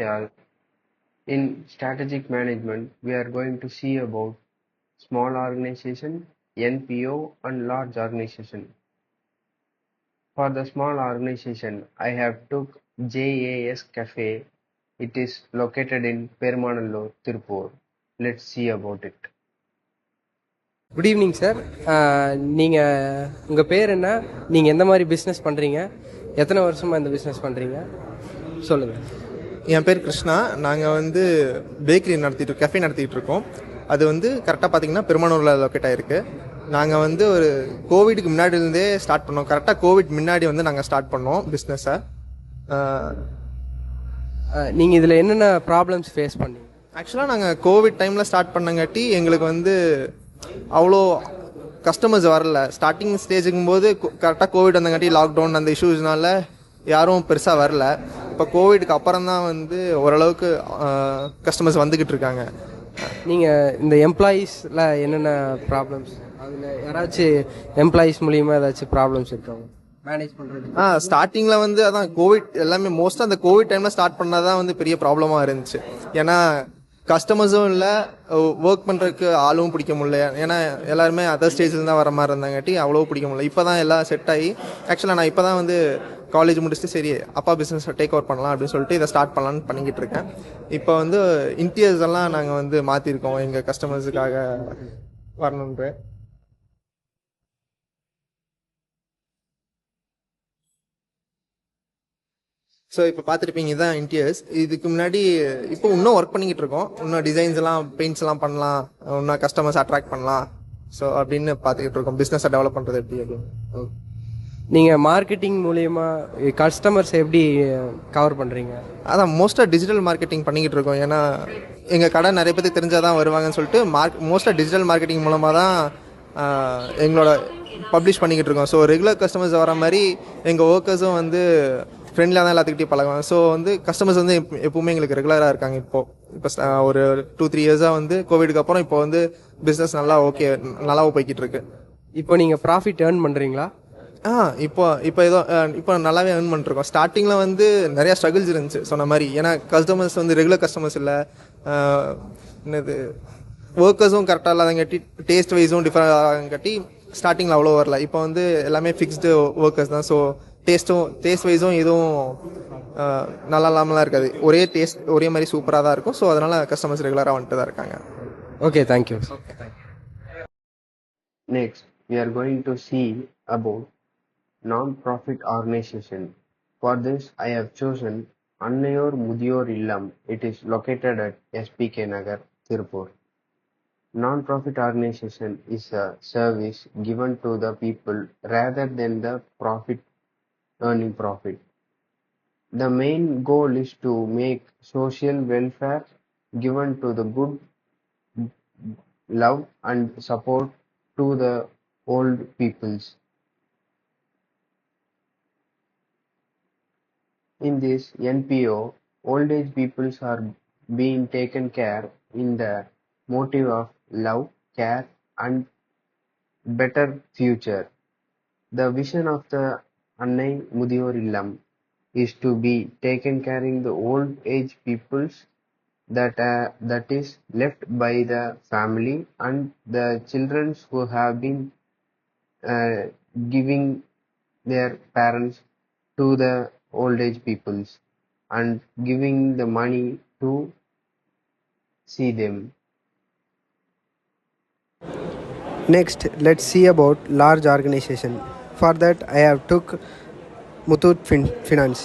Yeah, in strategic management, we are going to see about small organization, NPO, and large organization. For the small organization, I have took JAS Cafe. It is located in Perumanallur, Tirupur. Let's see about it. Good evening sir. நீங்கள் உங்கள் பேர் என்ன, நீங்கள் எந்த மாதிரி business பண்ணுறீங்க, எத்தனை வருஷமாக இந்த பிஸ்னஸ் பண்ணுறீங்க சொல்லுங்கள். என் பேர் கிருஷ்ணா. நாங்கள் வந்து பேக்கரி கஃபே நடத்திட்டு இருக்கோம். அது வந்து கரெக்டாக பார்த்தீங்கன்னா பெருமானூரில் லொக்கேட் ஆகிருக்கு. நாங்கள் வந்து ஒரு கோவிடுக்கு முன்னாடிலேருந்தே ஸ்டார்ட் பண்ணோம். கரெக்டாக கோவிட் முன்னாடி வந்து நாங்கள் ஸ்டார்ட் பண்ணோம் பிஸ்னஸை. நீங்கள் இதில் என்னென்ன ப்ராப்ளம்ஸ் ஃபேஸ் பண்ணீங்க? ஆக்சுவலாக நாங்கள் கோவிட் டைமில் ஸ்டார்ட் பண்ணங்காட்டி எங்களுக்கு வந்து அவ்வளோ கஸ்டமர்ஸ் வரல. ஸ்டார்டிங் ஸ்டேஜுக்கும் போது கரெக்டாக கோவிட் வந்தங்காட்டி லாக்டவுன் அந்த இஷ்யூஸ்னால யாரும் பெருசாக வரல. இப்போ கோவிடுக்கு அப்புறம் தான் வந்து ஓரளவுக்கு கஸ்டமர்ஸ் வந்துக்கிட்டு இருக்காங்க. நீங்கள் இந்த எம்ப்ளாயீஸில் என்னென்ன ப்ராப்ளம்ஸ், அதில் யாராச்சும் எம்ப்ளாயீஸ் மூலியமாக ஏதாச்சும் ப்ராப்ளம்ஸ் இருக்காங்க மேனேஜ் பண்ணுறது? ஸ்டார்டிங்கில் வந்து அதான் கோவிட் எல்லாமே மோஸ்ட்டாக அந்த கோவிட் டைமில் ஸ்டார்ட் பண்ணால் தான் வந்து பெரிய ப்ராப்ளமாக இருந்துச்சு. ஏன்னா கஸ்டமர்ஸும் இல்லை, ஒர்க் பண்ணுறதுக்கு ஆளும் பிடிக்க முடியல. ஏன்னா எல்லாருமே அதர் ஸ்டேஜில் தான் வர மாதிரி இருந்தாங்காட்டி அவ்வளோ பிடிக்க முடியல. இப்போ தான் எல்லாம் செட் ஆகி ஆக்சுவலாக நான் இப்போ தான் வந்து காலேஜ் முடிச்சுட்டு சரி அப்பா பிஸ்னஸ் டேக் ஓவர் பண்ணலாம் அப்படின்னு சொல்லிட்டு இதை ஸ்டார்ட் பண்ணலான்னு பண்ணிக்கிட்டு இருக்கேன். இப்போ வந்து இன்டீரியர்ஸ் எல்லாம் நாங்கள் வந்து மாற்றிருக்கோம் எங்கள் கஸ்டமர்ஸுக்காக வரணுன்ற. ஸோ இப்போ பார்த்துருப்பீங்க இதுதான் இன்டீரியர்ஸ். இதுக்கு முன்னாடி இப்போ இன்னும் ஒர்க் பண்ணிக்கிட்டு இருக்கோம். இன்னும் டிசைன்ஸ் எல்லாம் பெயிண்ட்ஸ் எல்லாம் பண்ணலாம், இன்னும் கஸ்டமர்ஸ் அட்ராக்ட் பண்ணலாம். ஸோ அப்படின்னு பார்த்துக்கிட்டு இருக்கோம் பிஸ்னஸை டெவலப் பண்ணுறது எப்படி அப்படின்னு. நீங்கள் மார்க்கெட்டிங் மூலயமா கஸ்டமர்ஸ் எப்படி கவர் பண்ணுறீங்க? அதான் மோஸ்ட்டாக டிஜிட்டல் மார்க்கெட்டிங் பண்ணிக்கிட்டு இருக்கோம். ஏன்னா எங்கள் கடை நிறைய பேருக்கு தெரிஞ்சால் தான் வருவாங்கன்னு சொல்லிட்டு மோஸ்ட்டாக டிஜிட்டல் மார்க்கெட்டிங் மூலமாக தான் எங்களோட பப்ளிஷ் பண்ணிக்கிட்டு இருக்கோம். ஸோ ரெகுலர் கஸ்டமர்ஸ் வர மாதிரி எங்கள் ஒர்க்கர்ஸும் வந்து ஃப்ரெண்ட்லியாக தான் எல்லாத்துக்கிட்டையும் பழகுவாங்க. ஸோ வந்து கஸ்டமர்ஸ் வந்து எப்பவுமே எங்களுக்கு ரெகுலராக இருக்காங்க. இப்போ ஒரு 2-3 இயர்ஸாக வந்து கோவிடுக்கு அப்புறம் இப்போ வந்து பிஸ்னஸ் நல்லா நல்லாவும் போய்கிட்டு இருக்கு. இப்போ நீங்கள் ப்ராஃபிட் ஏர்ன் பண்ணுறீங்களா? இப்போ நல்லாவே ஏர்ன் பண்ணிருக்கோம். ஸ்டார்டிங்கில் வந்து நிறையா ஸ்ட்ரகிள்ஸ் இருந்துச்சு சொன்ன மாதிரி. ஏன்னா கஸ்டமர்ஸ் வந்து ரெகுலர் கஸ்டமர்ஸ் இல்லை, என்னது ஒர்க்கர்ஸும் கரெக்டாக இல்லாதங்காட்டி டேஸ்ட் வைஸும் டிஃப்ரெண்ட் ஆகாங்காட்டி ஸ்டார்டிங்கில் அவ்வளோ வரல. இப்போ வந்து எல்லாமே ஃபிக்ஸ்டு ஒர்க்கர்ஸ் தான். ஸோ டேஸ்ட் வைஸும் எதுவும் நல்லா இல்லாமலாம் இருக்காது. ஒரே மாதிரி சூப்பராக தான் இருக்கும். ஸோ அதனால் கஸ்டமர்ஸ் ரெகுலராக வந்துட்டு தான் இருக்காங்க. Okay, thank you. Next, we are going to see about non-profit organization. For this, I have chosen Annayor Mudiyor Illam. It is located at SPK Nagar, Tirupur. Non-profit organization is a service given to the people rather than the earning profit. The main goal is to make social welfare given to the good, love and support to the old peoples. In this NPO, old age peoples are being taken care in the motive of love, care and better future. The vision of the Annai Mudiyor Illam is to be taken care in the old age peoples that is left by the family and the children who have been giving their parents to the old age peoples and giving the money to see them. Next, let's see about large organization. For that, I have took Muthoot Finance.